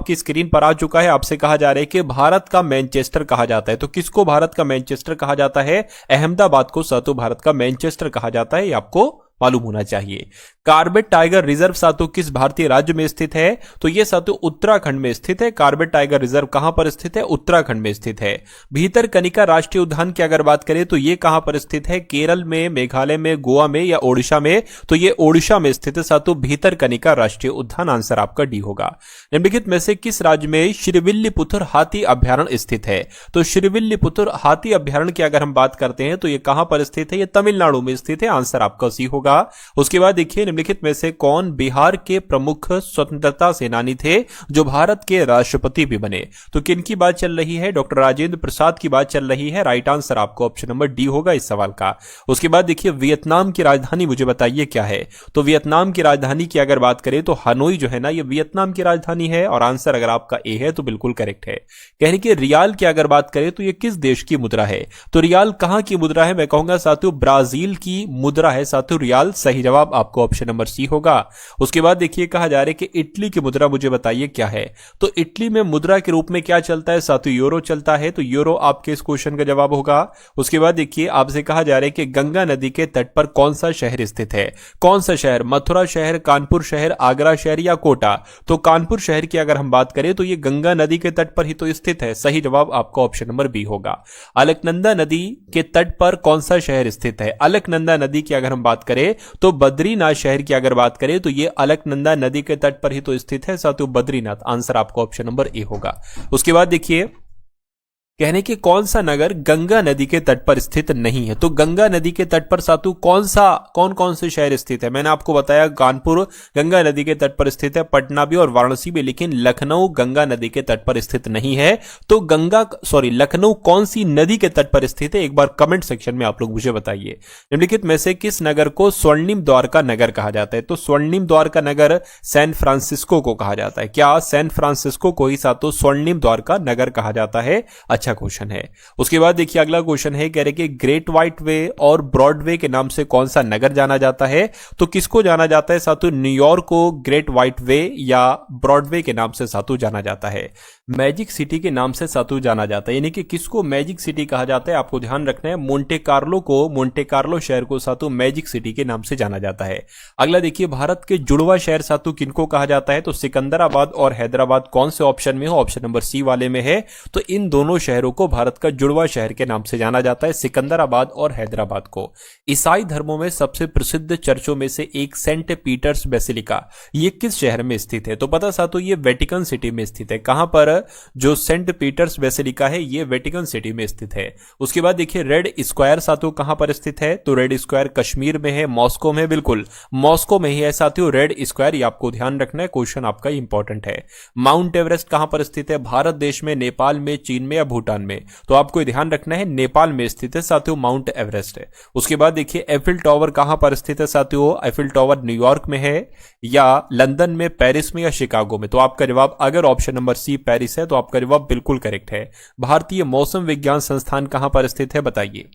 आपकी स्क्रीन पर आ चुका है। आपसे कहा जा रहा है कि भारत का मैनचेस्टर कहा जाता है, तो किसको भारत का मैनचेस्टर कहा जाता है? अहमदाबाद को सातों भारत का मैनचेस्टर कहा जाता है, ये आपको मालूम होना चाहिए। कार्बेट टाइगर रिजर्व सातों किस भारतीय राज्य में स्थित है? तो यह सातों उत्तराखंड में स्थित है। कार्बेट टाइगर रिजर्व कहां पर स्थित है? उत्तराखंड में स्थित है। भीतरकनिका राष्ट्रीय उद्यान की अगर बात करें तो यह कहां पर स्थित है? केरल में, मेघालय में, गोवा में या ओडिशा में? तो यह ओडिशा में स्थित है सातों भीतरकनिका राष्ट्रीय उद्यान। आंसर आपका डी होगा। निम्नलिखित में से किस राज्य में श्रीविल्लीपुतुर हाथी अभ्यारण्य स्थित है? तो श्रीविल्लीपुतुर हाथी अभ्यारण्य की अगर हम बात करते हैं तो यह कहां पर स्थित है? यह तमिलनाडु में स्थित है। आंसर आपका सी होगा। उसके बाद देखिए, निम्नलिखित में से कौन बिहार के प्रमुख स्वतंत्रता सेनानी थे जो भारत के राष्ट्रपति भी बने? तो किनकी बात चल रही है? डॉक्टर राजेंद्र प्रसाद की बात चल रही है। राइट आंसर आपको ऑप्शन नंबर डी होगा इस सवाल का। उसके बाद देखिए, वियतनाम की राजधानी मुझे बताइए क्या है? तो वियतनाम की राजधानी की अगर बात करें तो हनोई जो है ना, ये वियतनाम की राजधानी है। और आंसर अगर आपका ए है तो बिल्कुल करेक्ट है। कहने की रियाल की अगर बात करें तो ये किस देश की मुद्रा है? तो रियाल कहां की मुद्रा है? मैं कहूंगा साथियों ब्राजील की मुद्रा है साथियों रियाल। सही जवाब आपको ऑप्शन नंबर सी होगा। उसके बाद देखिए, कहा जा रहा है कि इटली की मुद्रा मुझे बताइए क्या है? तो इटली में मुद्रा के रूप में क्या चलता है साथियों? यूरो चलता है। तो यूरो आपके इस क्वेश्चन का जवाब होगा। उसके बाद देखिए, आपसे कहा जा रहा है कि गंगा नदी के तट पर कौन सा शहर स्थित है? कौन सा शहर? मथुरा शहर, कानपुर शहर, आगरा शहर या कोटा? तो कानपुर शहर की अगर हम बात करें तो ये गंगा नदी के तट पर ही तो स्थित है। सही जवाब आपका ऑप्शन नंबर बी होगा। अलकनंदा नदी के तट पर कौन सा शहर स्थित है? अलकनंदा नदी की अगर हम बात करें तो बद्रीनाथ शहर की अगर बात करें तो यह अलकनंदा नदी के तट पर ही तो स्थित है साथियों बद्रीनाथ। आंसर आपको ऑप्शन नंबर ए होगा। उसके बाद देखिए, कहने कि कौन सा नगर गंगा नदी के तट पर स्थित नहीं है? तो गंगा नदी के तट पर सातु कौन कौन से शहर स्थित है? मैंने आपको बताया कानपुर गंगा नदी के तट पर स्थित है, पटना भी और वाराणसी भी, लेकिन लखनऊ गंगा नदी के तट पर स्थित नहीं है। तो लखनऊ कौन सी नदी के तट पर स्थित है? एक बार कमेंट सेक्शन में आप लोग मुझे बताइए। निम्नलिखित में से किस नगर को स्वर्णिम द्वारका नगर कहा जाता है? तो स्वर्णिम द्वारका नगर सैन फ्रांसिस्को को कहा जाता है। क्या सैन फ्रांसिस्को को ही सातों स्वर्णिम द्वारका नगर कहा जाता है? अच्छा क्वेश्चन है। उसके बाद देखिए, अगला क्वेश्चन है, कह रहे कि ग्रेट व्हाइट वे और ब्रॉडवे के नाम से कौन सा नगर जाना जाता है? तो किसको जाना जाता है सातु? न्यूयॉर्क को ग्रेट व्हाइट वे या ब्रॉडवे के नाम से सातु जाना जाता है। मैजिक सिटी के नाम से सातु जाना जाता है। यानी कि किसको मैजिक सिटी कहा जाता है? आपको ध्यान रखना है, मोंटे कार्लो शहर को सातु मैजिक सिटी के नाम से जाना जाता है। अगला देखिए, भारत के जुड़वा शहर सातु किनको कहा जाता है? तो सिकंदराबाद और हैदराबाद कौन से ऑप्शन में हो? ऑप्शन नंबर सी वाले में है। तो इन दोनों शहरों को भारत का जुड़वा शहर के नाम से जाना जाता है, सिकंदराबाद और हैदराबाद को। ईसाई धर्मों में सबसे प्रसिद्ध चर्चों में से एक सेंट पीटर्स बेसिलिका, ये किस शहर में स्थित है? तो पता सातों ये वेटिकन सिटी में स्थित है। कहां पर? जो सेंट पीटर्स बेसिलिका है ये वेटिकन सिटी में स्थित है। उसके बाद देखिए, रेड स्क्वायर सातों कहां पर स्थित है? तो रेड स्क्वायर कश्मीर में है, मॉस्को में, बिल्कुल मॉस्को में ही है साथियों रेड स्क्वायर। ये आपको ध्यान रखना है, क्वेश्चन आपका इंपॉर्टेंट है। माउंट एवरेस्ट कहां पर स्थित है? भारत देश में, नेपाल में, चीन में या भूटान में? तो आपको ध्यान रखना है, नेपाल में स्थित है साथियों माउंट एवरेस्ट है। उसके बाद देखिए, एफिल टावर कहां पर स्थित है साथियों? एफिल टावर न्यूयॉर्क में है या लंदन में, पेरिस में या शिकागो में? तो आपका जवाब अगर ऑप्शन नंबर सी पेरिस है तो आपका जवाब बिल्कुल करेक्ट है। भारतीय मौसम विज्ञान संस्थान कहां पर स्थित है बताइए?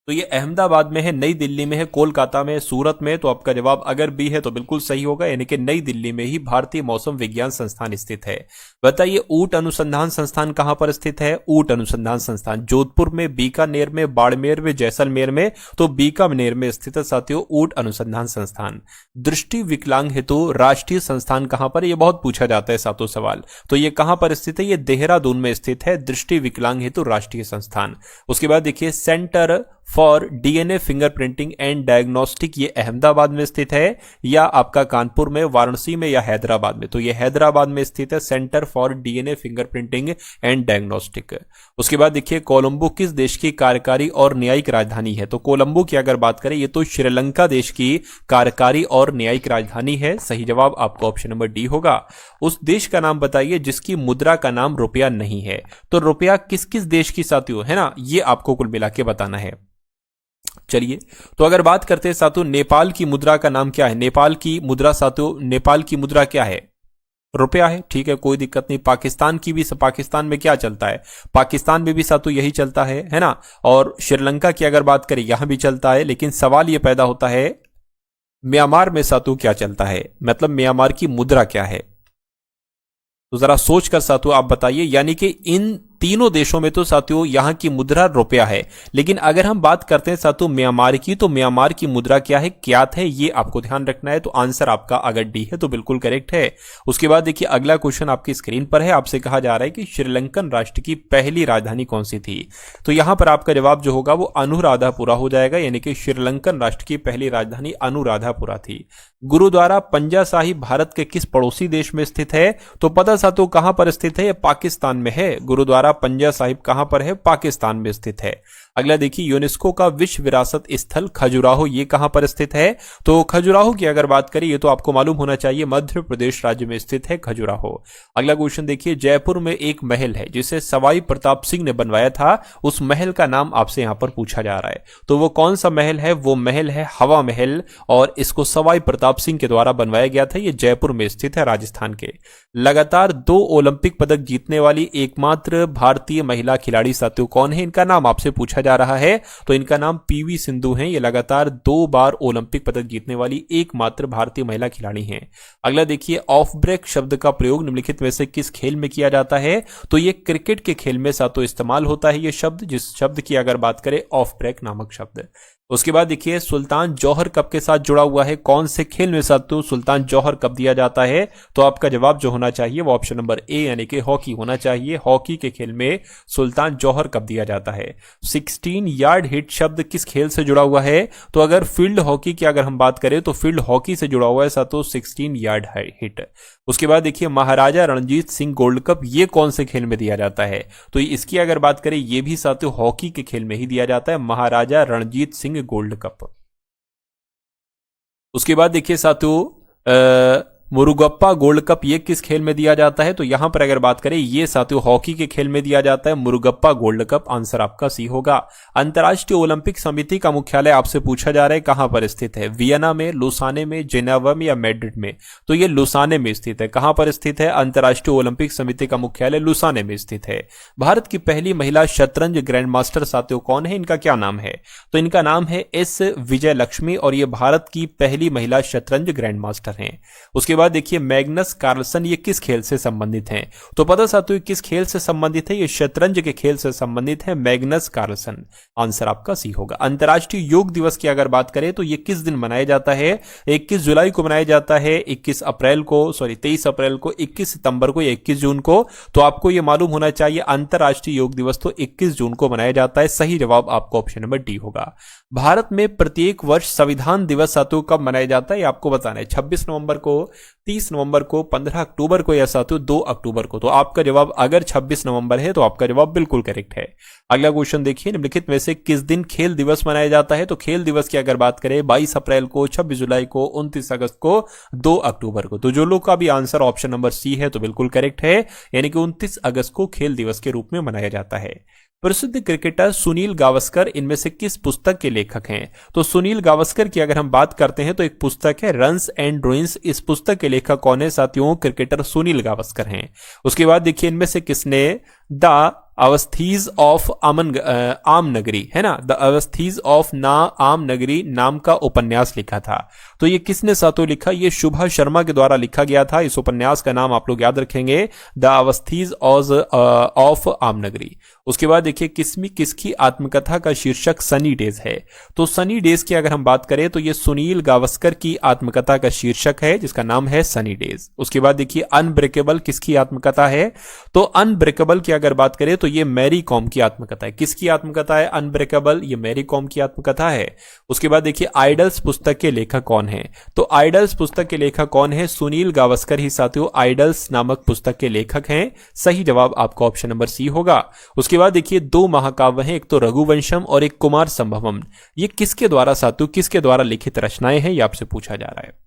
तो ये अहमदाबाद में है, नई दिल्ली में है, कोलकाता में, सूरत में? तो आपका जवाब अगर बी है तो बिल्कुल सही होगा, यानी कि नई दिल्ली में ही भारतीय मौसम विज्ञान संस्थान स्थित है। बताइए, ऊंट अनुसंधान संस्थान कहां पर स्थित है? ऊंट अनुसंधान संस्थान जोधपुर में, बीकानेर में, बाड़मेर में, जैसलमेर में? तो बीकानेर में स्थित है साथियों ऊंट अनुसंधान संस्थान। दृष्टि विकलांग हेतु राष्ट्रीय संस्थान कहां पर? यह बहुत पूछा जाता है सातों सवाल। तो यह कहां पर स्थित है? यह देहरादून में स्थित है, दृष्टि विकलांग हेतु राष्ट्रीय संस्थान। उसके बाद देखिए, centre for DNA fingerprinting and diagnostic, ये अहमदाबाद में स्थित है या आपका कानपुर में, वाराणसी में या हैदराबाद में? तो ये हैदराबाद में स्थित है, centre for DNA fingerprinting and diagnostic. उसके बाद देखिए, कोलंबो किस देश की कार्यकारी और न्यायिक राजधानी है? तो कोलंबो की अगर बात करें, ये तो श्रीलंका देश की कार्यकारी और न्यायिक राजधानी है। सही जवाब आपका ऑप्शन नंबर डी होगा। उस देश का नाम बताइए जिसकी मुद्रा का नाम रुपया नहीं है। तो रुपया किस किस देश की साथियों है ना, ये आपको कुल मिला के बताना है। चलिए, तो अगर बात करते हैं साथियों, नेपाल की मुद्रा का नाम क्या है? नेपाल की मुद्रा साथियों, नेपाल की मुद्रा क्या है? रुपया है, ठीक है, कोई दिक्कत नहीं। पाकिस्तान की भी, पाकिस्तान में क्या चलता है? पाकिस्तान में भी साथियों यही चलता है ना। और श्रीलंका की अगर बात करें, यहां भी चलता है, लेकिन सवाल यह पैदा होता है म्यांमार में साथियों क्या चलता है, मतलब म्यांमार की मुद्रा क्या है? तो जरा सोच कर साथियों आप बताइए, यानी कि इन तीनों देशों में तो साथियों यहां की मुद्रा रुपया है, लेकिन अगर हम बात करते हैं साथियों म्यांमार की, तो म्यांमार की मुद्रा क्या है, क्यात है, ये आपको ध्यान रखना है। तो आंसर आपका अगर डी है तो बिल्कुल करेक्ट है। उसके बाद देखिए अगला क्वेश्चन आपकी स्क्रीन पर है, आपसे कहा जा रहा है कि श्रीलंकन राष्ट्र की पहली राजधानी कौन सी थी। तो यहां पर आपका जवाब जो होगा वो अनुराधापुरा हो जाएगा, यानी कि श्रीलंकन राष्ट्र की पहली राजधानी अनुराधापुरा थी। गुरुद्वारा पंजा साहिब भारत के किस पड़ोसी देश में स्थित है। तो पता साथियों कहां पर स्थित है, ये पाकिस्तान में है। गुरुद्वारा पंजा साहिब कहां पर है, पाकिस्तान में स्थित है। अगला देखिए यूनेस्को का विश्व विरासत स्थल खजुराहो, ये कहां पर स्थित है। तो खजुराहो की अगर बात करें, ये तो आपको मालूम होना चाहिए, मध्य प्रदेश राज्य में स्थित है खजुराहो। अगला क्वेश्चन देखिए, जयपुर में एक महल है जिसे सवाई प्रताप सिंह ने बनवाया था, उस महल का नाम आपसे यहां पर पूछा जा रहा है। तो वो कौन सा महल है, वो महल है हवा महल, और इसको सवाई प्रताप सिंह के द्वारा बनवाया गया था। ये जयपुर में स्थित है, राजस्थान के। लगातार 2 ओलंपिक पदक जीतने वाली एकमात्र भारतीय महिला खिलाड़ी साथियों कौन है, इनका नाम आपसे पूछा जा रहा है। तो इनका नाम पीवी सिंधु है। ये लगातार 2 बार ओलंपिक पदक जीतने वाली एकमात्र भारतीय महिला खिलाड़ी हैं। अगला देखिए, ऑफ ब्रेक शब्द का प्रयोग निम्नलिखित में से किस खेल में किया जाता है। तो ये क्रिकेट के खेल में साथियों इस्तेमाल होता है ये शब्द, जिस शब्द की अगर बात करें ऑफ ब्रेक नामक शब्द। उसके बाद देखिए, सुल्तान जौहर कप के साथ जुड़ा हुआ है कौन से खेल में साथियों सुल्तान जौहर कप दिया जाता है। तो आपका जवाब जो होना चाहिए वो ऑप्शन नंबर ए यानी कि हॉकी होना चाहिए। हॉकी के खेल में सुल्तान जौहर कप दिया जाता है। 16 यार्ड हिट शब्द किस खेल से जुड़ा हुआ है। तो अगर फील्ड हॉकी की अगर हम बात करें तो फील्ड हॉकी से जुड़ा हुआ है साथियों 16 यार्ड हिट। उसके बाद देखिए, महाराजा रणजीत सिंह गोल्ड कप ये कौन से खेल में दिया जाता है। तो इसकी अगर बात करें ये भी साथियों हॉकी के खेल में ही दिया जाता है, महाराजा रणजीत सिंह गोल्ड कप। उसके बाद देखिए साथियों मुरुगप्पा गोल्ड कप ये किस खेल में दिया जाता है। तो यहां पर अगर बात करें ये साथियों हॉकी के खेल में दिया जाता है, मुरुगप्पा गोल्ड कप। आंसर आपका सी होगा। अंतर्राष्ट्रीय ओलंपिक समिति का मुख्यालय आपसे पूछा जा रहा है कहां पर स्थित है, वियना में, लुसाने में, जेनेवा में या मैड्रिड में। तो ये लुसाने में स्थित है। कहां पर स्थित है, अंतर्राष्ट्रीय ओलंपिक समिति का मुख्यालय लुसाने में स्थित है। भारत की पहली महिला शतरंज ग्रैंड मास्टर साथियों कौन है, इनका क्या नाम है। तो इनका नाम है एस विजय लक्ष्मी, और ये भारत की पहली महिला शतरंज ग्रैंड मास्टर हैं। उसके बाद देखिए, मैग्नस कार्लसन ये किस खेल से संबंधित हैं। तो पता साथियों किस खेल से संबंधित है, ये शतरंज के खेल से संबंधित है मैग्नस कार्लसन। आंसर आपका सी होगा। अंतर्राष्ट्रीय योग दिवस की अगर बात करें तो ये किस दिन मनाया जाता है। 21 जुलाई को मनाया जाता है, 23 अप्रैल को, 21 सितंबर को या 21 जून को। तो आपको ये मालूम होना चाहिए अंतर्राष्ट्रीय योग दिवस तो 21 जून को मनाया जाता है। सही जवाब आपको ऑप्शन नंबर डी होगा। भारत में प्रत्येक वर्ष संविधान दिवस साथियों कब मनाया जाता है, आपको बताना है। 26 नवंबर को, 30 नवंबर को, 15 अक्टूबर को या साथियों 2 अक्टूबर को। तो आपका जवाब अगर 26 नवंबर है तो आपका जवाब बिल्कुल करेक्ट है। अगला क्वेश्चन देखिए, निम्नलिखित में से किस दिन खेल दिवस मनाया जाता है। तो खेल दिवस की अगर बात करें 22 अप्रैल को, 26 जुलाई को, 29 अगस्त को, 2 अक्टूबर को। तो जो लोग का भी आंसर ऑप्शन नंबर सी है तो बिल्कुल करेक्ट है, यानी कि 29 अगस्त को खेल दिवस के रूप में मनाया जाता है। प्रसिद्ध क्रिकेटर सुनील गावस्कर इनमें से किस पुस्तक के लेखक हैं। तो सुनील गावस्कर की अगर हम बात करते हैं तो एक पुस्तक है रन्स एंड ड्रॉइंग्स। इस पुस्तक के लेखक कौन है साथियों, क्रिकेटर सुनील गावस्कर हैं। उसके बाद देखिए, इनमें से किसने द अवस्थीज ऑफ आम नगरी है ना, द अवस्थीज ऑफ आम नगरी नाम का उपन्यास लिखा था। तो ये किसने साथियों लिखा, ये शुभा शर्मा के द्वारा लिखा गया था। इस उपन्यास का नाम आप लोग याद रखेंगे, द अवस्थीज ऑफ आम नगरी। उसके बाद देखिए, किसकी आत्मकथा का शीर्षक सनी डेज है। तो सनी डेज की अगर हम बात करें तो ये सुनील गावस्कर की आत्मकथा का शीर्षक है जिसका नाम है सनी डेज। उसके बाद देखिए, अनब्रेकेबल किसकी आत्मकथा है। तो अनब्रेकेबल की अगर बात करें तो ये मैरी कॉम की आत्मकथा है। किसकी आत्मकथा है अनब्रेकेबल, ये मैरी कॉम की आत्मकथा है। उसके बाद देखिए, आइडल्स पुस्तक के लेखक कौन है। तो आइडल्स पुस्तक के लेखक कौन है, सुनील गावस्कर ही साथियों आइडल्स नामक पुस्तक के लेखक हैं। सही जवाब आपका ऑप्शन नंबर सी होगा। उसके बाद देखिए, 2 महाकाव्य हैं, एक तो रघुवंशम और एक कुमार संभवम। ये किसके द्वारा साथियों, किसके द्वारा लिखित रचनाएं हैं, ये आपसे पूछा जा रहा है।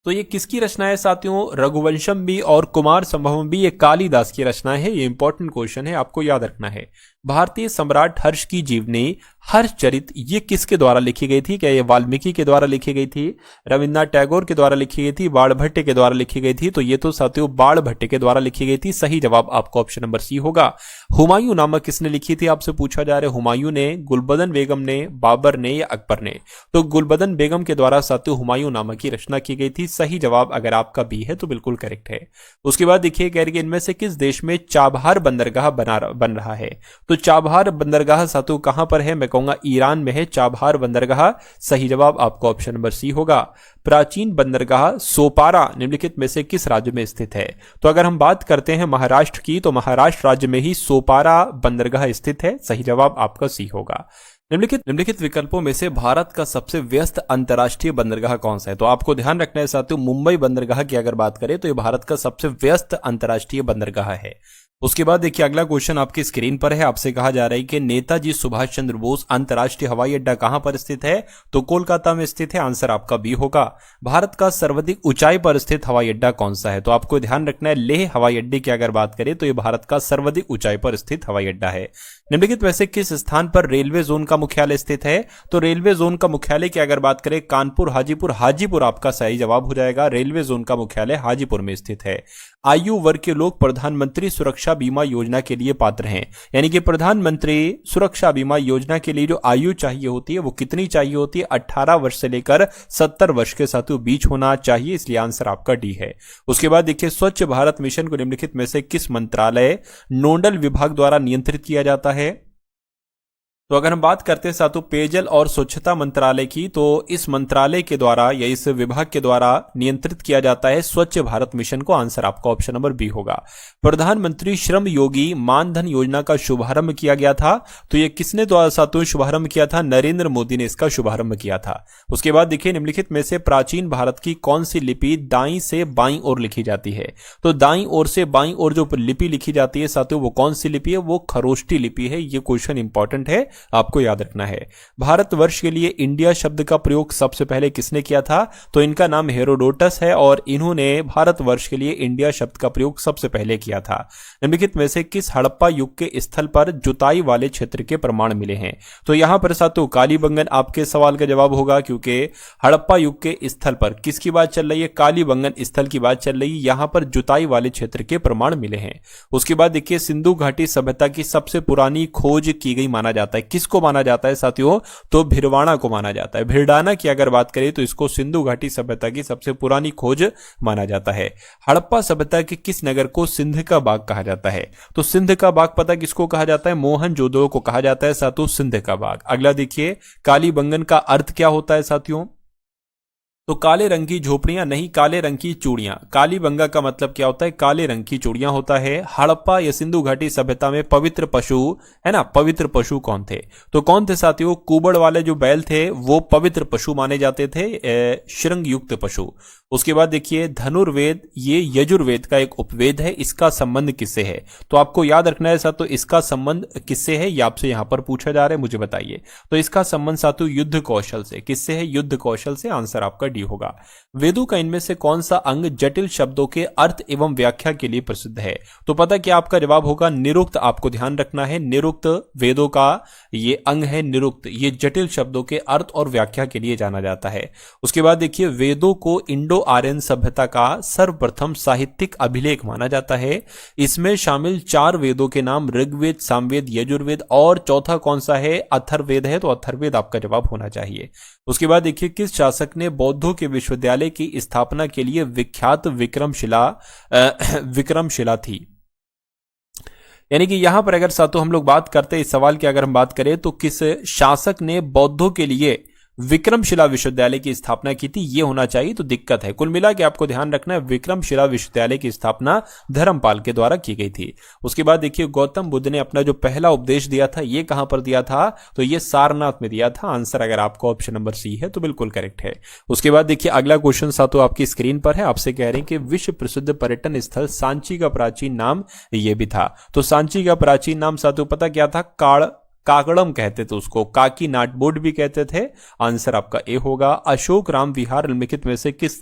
तो ये किसकी रचना है साथियों, रघुवंशम भी और कुमार संभवम भी ये कालिदास की रचना है। ये इंपॉर्टेंट क्वेश्चन है, आपको याद रखना है। भारतीय सम्राट हर्ष की जीवनी हर्षचरित ये किसके द्वारा लिखी गई थी? क्या ये वाल्मीकि के द्वारा लिखी गई थी, रविन्द्रनाथ टैगोर के द्वारा लिखी गई थी, बाणभट्ट के द्वारा लिखी गई थी? तो ये तो साथियों बाणभट्ट के द्वारा लिखी गई थी। सही जवाब आपका ऑप्शन नंबर सी होगा। हुमायूं नामा किसने लिखी थी आपसे पूछा जा रहा है। हुमायूं ने, गुलबदन बेगम ने, बाबर ने या अकबर ने? तो गुलबदन बेगम के द्वारा साथियों हुमायूं नामा की रचना की गई थी। सही जवाब अगर आपका बी है तो बिल्कुल करेक्ट है। उसके बाद देखिए कह रही है इनमें से किस देश में चाबहार बंदरगाह बन रहा है? तो चाबहार बंदरगाह साथियों कहां पर है? मैं कहूंगा ईरान में है चाबहार बंदरगाह। सही जवाब आपका ऑप्शन नंबर सी होगा। प्राचीन बंदरगाह सोपारा निम्नलिखित में से किस राज्य में स्थित है? तो अगर हम बात करते हैं महाराष्ट्र की, तो महाराष्ट्र राज्य में ही सोपारा बंदरगाह स्थित है। सही जवाब आपका सी होगा। निम्नलिखित विकल्पों में से भारत का सबसे व्यस्त अंतर्राष्ट्रीय बंदरगाह कौन सा है? तो आपको ध्यान रखना है साथियों, मुंबई बंदरगाह की अगर बात करें तो ये भारत का सबसे व्यस्त अंतर्राष्ट्रीय बंदरगाह है। उसके बाद देखिए अगला क्वेश्चन आपकी स्क्रीन पर है। आपसे कहा जा रहा है कि नेताजी सुभाष चंद्र बोस अंतर्राष्ट्रीय हवाई अड्डा कहां पर स्थित है? तो कोलकाता में स्थित है। आंसर आपका बी होगा। भारत का सर्वाधिक ऊंचाई पर स्थित हवाई अड्डा कौन सा है? तो आपको ध्यान रखना है लेह हवाई अड्डे की अगर बात करें तो यह भारत का सर्वाधिक ऊंचाई पर स्थित हवाई अड्डा है। निम्नलिखित में से किस स्थान पर रेलवे जोन का मुख्यालय स्थित है? तो रेलवे जोन का मुख्यालय की अगर बात करें कानपुर, हाजीपुर, हाजीपुर आपका सही जवाब हो जाएगा। रेलवे जोन का मुख्यालय हाजीपुर में स्थित है। आयु वर्ग के लोग प्रधानमंत्री सुरक्षा बीमा योजना के लिए पात्र हैं, यानी कि प्रधानमंत्री सुरक्षा बीमा योजना के लिए जो आयु चाहिए होती है वो कितनी चाहिए होती है? 18 वर्ष से लेकर 70 वर्ष के साथ बीच होना चाहिए, इसलिए आंसर आपका डी है। उसके बाद देखिए स्वच्छ भारत मिशन को निम्नलिखित में से किस मंत्रालय नोडल विभाग द्वारा नियंत्रित किया जाता है? तो अगर हम बात करते हैं साथियों पेयजल और स्वच्छता मंत्रालय की, तो इस मंत्रालय के द्वारा या इस विभाग के द्वारा नियंत्रित किया जाता है स्वच्छ भारत मिशन को। आंसर आपका ऑप्शन नंबर बी होगा। प्रधानमंत्री श्रम योगी मानधन योजना का शुभारंभ किया गया था, तो यह किसने द्वारा साथियों शुभारंभ किया था? नरेंद्र मोदी ने इसका शुभारंभ किया था। उसके बाद देखिए निम्नलिखित में से प्राचीन भारत की कौन सी लिपि दाईं से बाईं ओर लिखी जाती है? तो दाईं ओर से बाईं ओर जो लिपि लिखी जाती है साथियों वो कौन सी लिपि है? वो खरोष्टी लिपि है। ये क्वेश्चन इंपॉर्टेंट है, आपको याद रखना है। भारतवर्ष के लिए इंडिया शब्द का प्रयोग सबसे पहले किसने किया था? तो इनका नाम हेरोडोटस है और इन्होंने भारतवर्ष के लिए इंडिया शब्द का प्रयोग सबसे पहले किया था। निम्नलिखित में से किस हड़प्पा युग के स्थल पर जुताई वाले क्षेत्र के प्रमाण मिले हैं? तो यहां पर साथियों कालीबंगन आपके सवाल का जवाब होगा, क्योंकि हड़प्पा युग के स्थल पर किसकी बात चल रही है? कालीबंगन स्थल की बात चल रही है। यहां पर जुताई वाले क्षेत्र के प्रमाण मिले हैं। उसके बाद देखिए सिंधु घाटी सभ्यता की सबसे पुरानी खोज की गई माना जाता है। किसको माना जाता है साथियों? तो भिरवाणा को माना जाता है। भिरडाना की अगर बात करें तो इसको सिंधु घाटी सभ्यता की सबसे पुरानी खोज माना जाता है। हड़प्पा सभ्यता के किस नगर को सिंध का बाग कहा जाता है? तो सिंध का बाग पता किसको कहा जाता है? मोहनजोदड़ो को कहा जाता है साथियों सिंध का बाग। अगला देखिए कालीबंगन का अर्थ क्या होता है साथियों? तो काले रंग की झोपड़ियां नहीं, काले रंग की चूड़ियां। कालीबंगा का मतलब क्या होता है? काले रंग की चूड़ियां होता है। हड़प्पा या सिंधु घाटी सभ्यता में पवित्र पशु है ना, पवित्र पशु कौन थे? तो कौन थे साथियों? कुबड़ वाले जो बैल थे वो पवित्र पशु माने जाते थे, श्रृंग युक्त पशु। उसके बाद देखिए धनुर्वेद ये यजुर्वेद का एक उपवेद है, इसका संबंध किससे है? तो आपको याद रखना है साथियों इसका संबंध किससे है, ये आपसे यहां पर पूछा जा रहा है, मुझे बताइए। तो इसका संबंध साथियों युद्ध कौशल से। किससे है? युद्ध कौशल से। आंसर आपका डी होगा। वेदों का इनमें से कौन सा अंग जटिल शब्दों के अर्थ एवं व्याख्या के लिए प्रसिद्ध है? तो पता क्या आपका जवाब होगा? निरुक्त। आपको ध्यान रखना है निरुक्त वेदों का ये अंग है निरुक्त। ये जटिल शब्दों के अर्थ और व्याख्या के लिए जाना जाता है। उसके बाद देखिए वेदों को इंडो आर्यन सभ्यता का सर्वप्रथम साहित्यिक अभिलेख माना जाता है। इसमें शामिल 4 वेदों के नाम ऋग्वेद, सामवेद, यजुर्वेद और चौथा कौन सा है? अथर्ववेद है। तो अथर्ववेद आपका जवाब होना चाहिए। उसके बाद देखिए किस शासक ने बौद्धों के विश्वविद्यालय की स्थापना के लिए विख्यात विक्रमशिला थी? यानी कि यहां पर अगर साथों हम लोग बात करते हैं इस सवाल की अगर हम बात करें तो किस शासक ने बौद्धों के लिए विक्रमशिला विश्वविद्यालय की स्थापना की थी? ये होना चाहिए, तो दिक्कत है। कुल मिला के आपको ध्यान रखना है विक्रमशिला विश्वविद्यालय की स्थापना धर्मपाल के द्वारा की गई थी। उसके बाद देखिए गौतम बुद्ध ने अपना जो पहला उपदेश दिया था ये कहां पर दिया था? तो ये सारनाथ में दिया था। आंसर अगर आपका ऑप्शन नंबर सी है तो बिल्कुल करेक्ट है। उसके बाद देखिए अगला क्वेश्चन साथों आपकी स्क्रीन पर है। आपसे कह रहे हैं कि विश्व प्रसिद्ध पर्यटन स्थल सांची का प्राचीन नाम ये भी था। तो सांची का प्राचीन नाम साथों पता क्या था? काकड़म कहते थे उसको, काकी नाट बोर्ड भी कहते थे। आंसर आपका ए होगा। अशोक राम विहार निम्नलिखित में से किस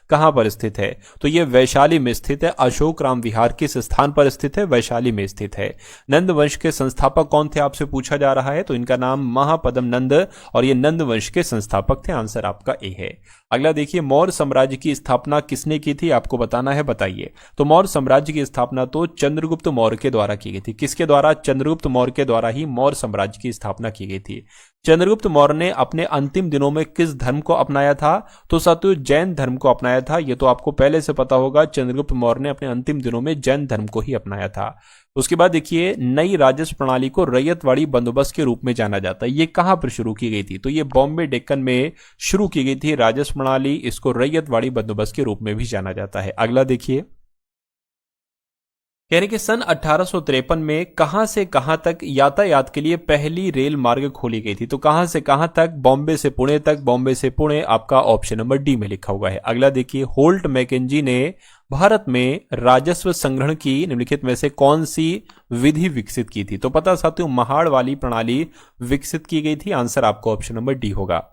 कहां पर स्थित है? तो ये वैशाली में स्थित है। अशोक राम विहार किस स्थान पर स्थित है? वैशाली में स्थित है। नंद वंश के संस्थापक कौन थे आपसे पूछा जा रहा है, तो इनका नाम महापद्म नंद और ये नंद वंश के संस्थापक थे। आंसर आपका ए है। अगला देखिए, मौर्य साम्राज्य की स्थापना किसने की थी, आपको बताना है, बताइए। तो मौर्य साम्राज्य की स्थापना तो चंद्रगुप्त मौर्य के द्वारा की गई थी। किसके द्वारा? चंद्रगुप्त मौर्य के द्वारा ही मौर्य साम्राज्य की स्थापना की गई थी। चंद्रगुप्त मौर्य ने अपने अंतिम दिनों में किस धर्म को अपनाया था? तो साथियों जैन धर्म को अपनाया था। यह तो आपको पहले से पता होगा, चंद्रगुप्त मौर्य ने अपने अंतिम दिनों में जैन धर्म को ही अपनाया था। उसके बाद देखिए, नई राजस्व प्रणाली को रैयतवाड़ी बंदोबस्त के रूप में जाना जाता है। ये कहां पर शुरू की गई थी? तो ये बॉम्बे डेक्कन में शुरू की गई थी राजस्व प्रणाली। इसको रैयतवाड़ी बंदोबस्त के रूप में भी जाना जाता है। अगला देखिए, कह रहे कि सन 1853 में कहां से कहां तक यातायात के लिए पहली रेल मार्ग खोली गई थी? तो कहां से कहां तक? बॉम्बे से पुणे तक। बॉम्बे से पुणे आपका ऑप्शन नंबर डी में लिखा हुआ है। अगला देखिए, होल्ट मैकेंजी ने भारत में राजस्व संग्रहण की निम्नलिखित में से कौन सी विधि विकसित की थी? तो पता साथियों, महाड़ वाली प्रणाली विकसित की गई थी। आंसर आपको ऑप्शन नंबर डी होगा।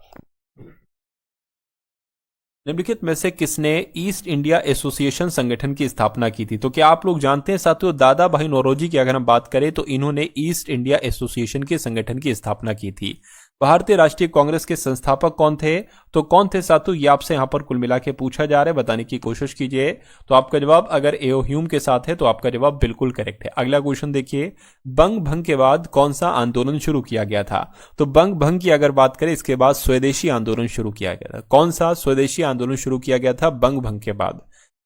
निम्नलिखित में से किसने ईस्ट इंडिया एसोसिएशन संगठन की स्थापना की थी? तो क्या आप लोग जानते हैं साथियों, दादा भाई नौरोजी की अगर हम बात करें तो इन्होंने ईस्ट इंडिया एसोसिएशन के संगठन की स्थापना की थी। भारतीय राष्ट्रीय कांग्रेस के संस्थापक कौन थे? तो कौन थे साथियों, ये आपसे यहां पर कुल मिला के पूछा जा रहा है, बताने की कोशिश कीजिए। तो आपका जवाब अगर एओ ह्यूम के साथ है तो आपका जवाब बिल्कुल करेक्ट है। अगला क्वेश्चन देखिए, बंग भंग के बाद कौन सा आंदोलन शुरू किया गया था? तो बंग भंग की अगर बात करें, इसके बाद स्वदेशी आंदोलन शुरू किया गया था। कौन सा स्वदेशी आंदोलन शुरू किया गया था बंग भंग के बाद?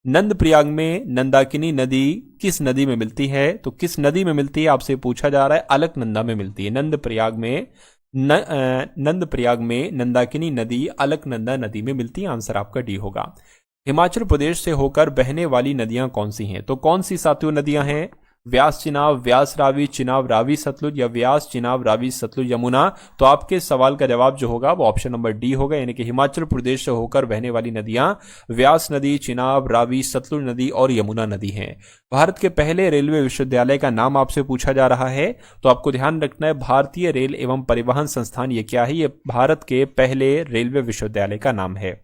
नंद प्रयाग में मंदाकिनी नदी किस नदी में मिलती है? तो किस नदी में मिलती है आपसे पूछा जा रहा है? अलकनंदा में मिलती है। नंद प्रयाग में नंदाकिनी नदी अलकनंदा नदी में मिलती है। आंसर आपका डी होगा। हिमाचल प्रदेश से होकर बहने वाली नदियां कौन सी हैं? तो कौन सी साथियों नदियां हैं? व्यास चिनाब, व्यास रावी, चिनाब रावी सतलुज या व्यास चिनाब रावी सतलुज यमुना? तो आपके सवाल का जवाब जो होगा वो ऑप्शन नंबर डी होगा, यानी कि हिमाचल प्रदेश से होकर बहने वाली नदियां व्यास नदी, चिनाब रावी, सतलुज नदी और यमुना नदी हैं। भारत के पहले रेलवे विश्वविद्यालय का नाम आपसे पूछा जा रहा है, तो आपको ध्यान रखना है भारतीय रेल एवं परिवहन संस्थान। ये क्या है? ये भारत के पहले रेलवे विश्वविद्यालय का नाम है।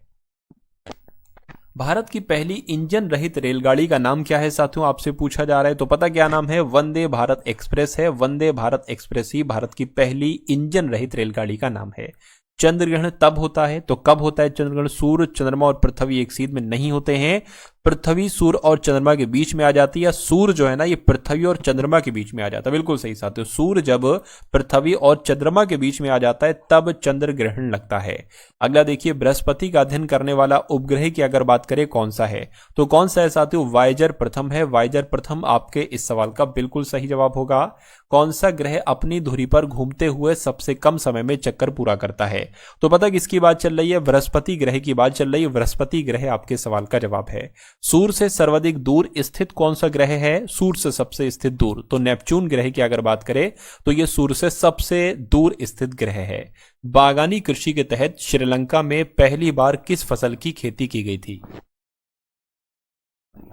भारत की पहली इंजन रहित रेलगाड़ी का नाम क्या है साथियों, आपसे पूछा जा रहा है। तो पता क्या नाम है? वंदे भारत एक्सप्रेस है। वंदे भारत एक्सप्रेस ही भारत की पहली इंजन रहित रेलगाड़ी का नाम है। चंद्रग्रहण तब होता है, तो कब होता है चंद्रग्रहण? सूर्य, चंद्रमा और पृथ्वी एक सीध में नहीं होते हैं। पृथ्वी सूर्य और चंद्रमा के बीच में आ जाती है, या सूर्य जो है ना ये पृथ्वी और चंद्रमा के बीच में आ जाता है। बिल्कुल सही साथियों, सूर्य जब पृथ्वी और चंद्रमा के बीच में आ जाता है तब चंद्र ग्रहण लगता है। अगला देखिए, बृहस्पति का अध्ययन करने वाला उपग्रह की अगर बात करें कौन सा है? तो कौन सा है साथियों? वायेजर प्रथम है। वायेजर प्रथम आपके इस सवाल का बिल्कुल सही जवाब होगा। कौन सा ग्रह अपनी धुरी पर घूमते हुए सबसे कम समय में चक्कर पूरा करता है? तो पता किसकी बात चल रही है? बृहस्पति ग्रह की बात चल रही है। बृहस्पति ग्रह आपके सवाल का जवाब है। सूर्य से सर्वाधिक दूर स्थित कौन सा ग्रह है? सूर्य से सबसे स्थित दूर, तो नेपच्यून ग्रह की अगर बात करें तो यह सूर्य से सबसे दूर स्थित ग्रह है। बागानी कृषि के तहत श्रीलंका में पहली बार किस फसल की खेती की गई थी?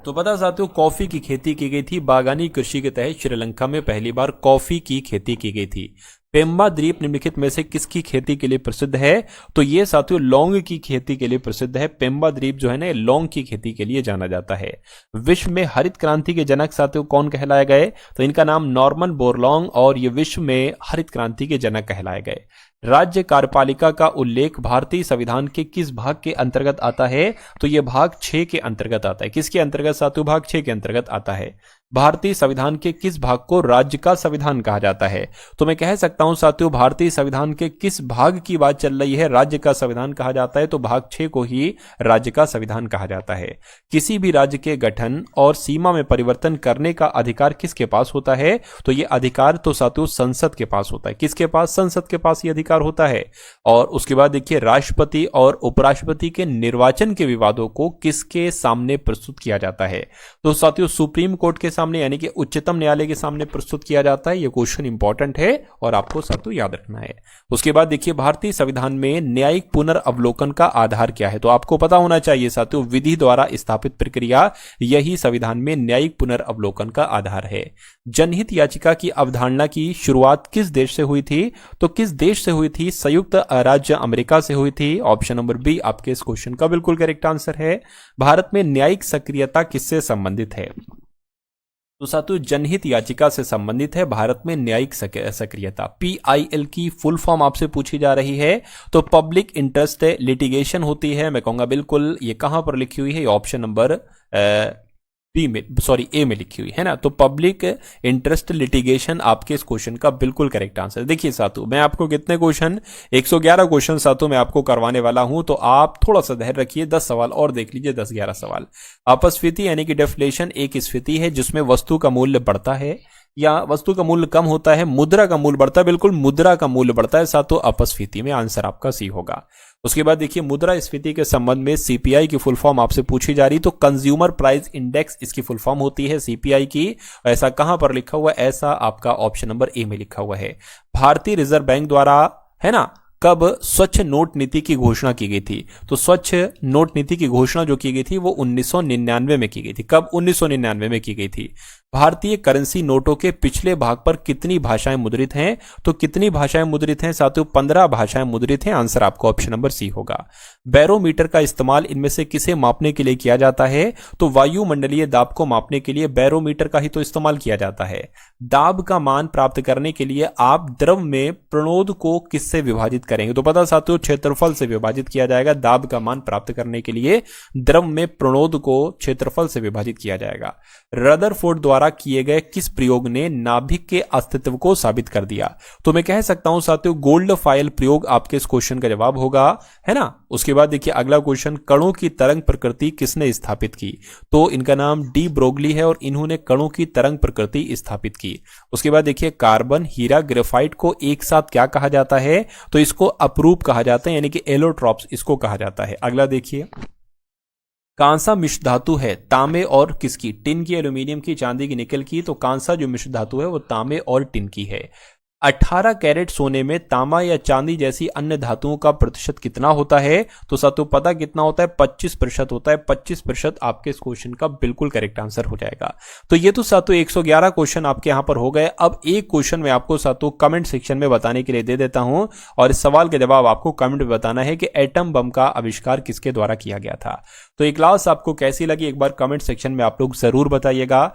तो पता साथियों, कॉफी की खेती की गई थी। बागानी कृषि के तहत श्रीलंका में पहली बार कॉफी की खेती की गई थी। पेम्बा द्वीप निम्नलिखित में से किसकी खेती के लिए प्रसिद्ध है? तो ये साथियों लौंग की खेती के लिए प्रसिद्ध है। पेम्बा द्वीप जो है ना लौंग की खेती के लिए जाना जाता है। विश्व में हरित क्रांति के जनक साथियों कौन कहलाए गए? तो इनका नाम नॉर्मन बोरलॉन्ग, और ये विश्व में हरित क्रांति के जनक कहलाए गए। राज्य कार्यपालिका का उल्लेख भारतीय संविधान के किस भाग के अंतर्गत आता है? तो यह भाग 6 के अंतर्गत आता है। किसके अंतर्गत साथियों? भाग 6 के अंतर्गत आता है। भारतीय संविधान के किस भाग को राज्य का संविधान कहा जाता है? तो मैं कह सकता हूं साथियों, भारतीय संविधान के किस भाग की बात चल रही है राज्य का संविधान कहा जाता है? तो भाग 6 को ही राज्य का संविधान कहा जाता है। किसी भी राज्य के गठन और सीमा में परिवर्तन करने का अधिकार किसके पास होता है? तो यह अधिकार तो साथियों संसद के पास होता है। किसके पास? संसद के पास यह अधिकार होता है। और उसके बाद देखिए, राष्ट्रपति और उपराष्ट्रपति के निर्वाचन के विवादों को किसके सामने प्रस्तुत किया जाता है? तो साथियों सुप्रीम कोर्ट के सामने यानी कि उच्चतम न्यायालय के सामने प्रस्तुत किया जाता है। यह क्वेश्चन इंपॉर्टेंट है और आपको साथियों याद रखना है। उसके बाद देखिए भारतीय संविधान में न्यायिक पुनर्अवलोकन का आधार क्या है, तो आपको पता होना चाहिए साथियों विधि द्वारा स्थापित प्रक्रिया यही संविधान में न्यायिक पुनर्अवलोकन का आधार है। जनहित याचिका की अवधारणा की शुरुआत किस देश से हुई थी, तो किस देश से हुई थी, संयुक्त राज्य अमेरिका से हुई थी। ऑप्शन नंबर बी आपके इस क्वेश्चन का बिल्कुल करेक्ट आंसर है। भारत में न्यायिक सक्रियता किससे संबंधित है, तो साथियों जनहित याचिका से संबंधित है भारत में न्यायिक सक्रियता। PIL की फुल फॉर्म आपसे पूछी जा रही है, तो पब्लिक इंटरेस्ट लिटिगेशन होती है। मैं कहूंगा बिल्कुल ये कहां पर लिखी हुई है, ऑप्शन नंबर ए में लिखी हुई है ना। तो पब्लिक इंटरेस्ट लिटिगेशन आपके इस क्वेश्चन का बिल्कुल करेक्ट आंसर। देखिए साथियों मैं आपको कितने क्वेश्चन 111 क्वेश्चन साथियों मैं आपको करवाने वाला हूं, तो आप थोड़ा सा धैर्य रखिए, 10 सवाल और देख लीजिए, 10-11 सवाल। अपस्फीति यानी कि डिफ्लेशन एक स्फीति है जिसमें वस्तु का मूल्य बढ़ता है या वस्तु का मूल्य कम होता है, मुद्रा का मूल्य बढ़ता है, बिल्कुल मुद्रा का मूल्य बढ़ता है साथियों अपस्फीति में। आंसर आपका सी होगा। उसके बाद देखिए मुद्रास्फीति के संबंध में CPI की फुल फॉर्म आपसे पूछी जा रही, तो कंज्यूमर प्राइस इंडेक्स इसकी फुल फॉर्म होती है CPI की। ऐसा कहां पर लिखा हुआ है, ऐसा आपका ऑप्शन नंबर ए में लिखा हुआ है। भारतीय रिजर्व बैंक द्वारा है ना कब स्वच्छ नोट नीति की घोषणा की गई थी, तो स्वच्छ नोट नीति की घोषणा जो की गई थी वो 1999 में की गई थी। कब, 1999 में की गई थी। भारतीय करेंसी नोटों के पिछले भाग पर कितनी भाषाएं मुद्रित हैं, तो कितनी भाषाएं मुद्रित हैं साथियों, 15 भाषाएं मुद्रित हैं। आंसर आपको ऑप्शन नंबर सी होगा। बैरोमीटर का इस्तेमाल इनमें से किसे मापने के लिए किया जाता है, तो वायुमंडलीय दाब को मापने के लिए बैरोमीटर का ही तो इस्तेमाल किया जाता है। दाब का मान प्राप्त करने के लिए आप द्रव में प्रणोद को किससे विभाजित करेंगे, तो पता साथियों क्षेत्रफल से विभाजित किया जाएगा। दाब का मान प्राप्त करने के लिए द्रव में प्रणोद को क्षेत्रफल से विभाजित किया जाएगा। रदरफोर्ड द्वारा किए गए किस प्रयोग ने नाभिक के अस्तित्व को साबित कर दिया, तो मैं कह सकता हूं साथियों गोल्ड फाइल प्रयोग आपके इस क्वेश्चन का जवाब होगा, है ना। उसके बाद देखिए अगला क्वेश्चन, कणों की तरंग प्रकृति किसने स्थापित की, तो इनका नाम डी ब्रोगली है और इन्होंने कणों की तरंग प्रकृति स्थापित की। उसके बाद देखिए कार्बन, हीरा, ग्रेफाइट को एक साथ क्या कहा जाता है, तो इसको अपरूप कहा जाता है यानी कि एलोट्रॉप्स इसको कहा जाता है। अगला देखिए कांसा मिश्र धातु है तांबे और किसकी, टिन की, एल्यूमिनियम की, चांदी की, निकल की, तो कांसा जो मिश्र धातु है वो तांबे और टिन की है। 18 कैरेट सोने में तांबा या चांदी जैसी अन्य धातुओं का प्रतिशत कितना होता है, तो साथियों पता कितना होता है, 25% होता है। 25% आपके इस क्वेश्चन का बिल्कुल करेक्ट आंसर हो जाएगा। तो ये तो साथियों 111 क्वेश्चन आपके यहां पर हो गए। अब एक क्वेश्चन मैं आपको साथियों कमेंट सेक्शन में बताने के लिए दे देता हूं और इस सवाल का जवाब आपको कमेंट में बताना है कि एटम बम का आविष्कार किसके द्वारा किया गया था। तो ये क्लास आपको कैसी लगी एक बार कमेंट सेक्शन में आप लोग जरूर बताइएगा।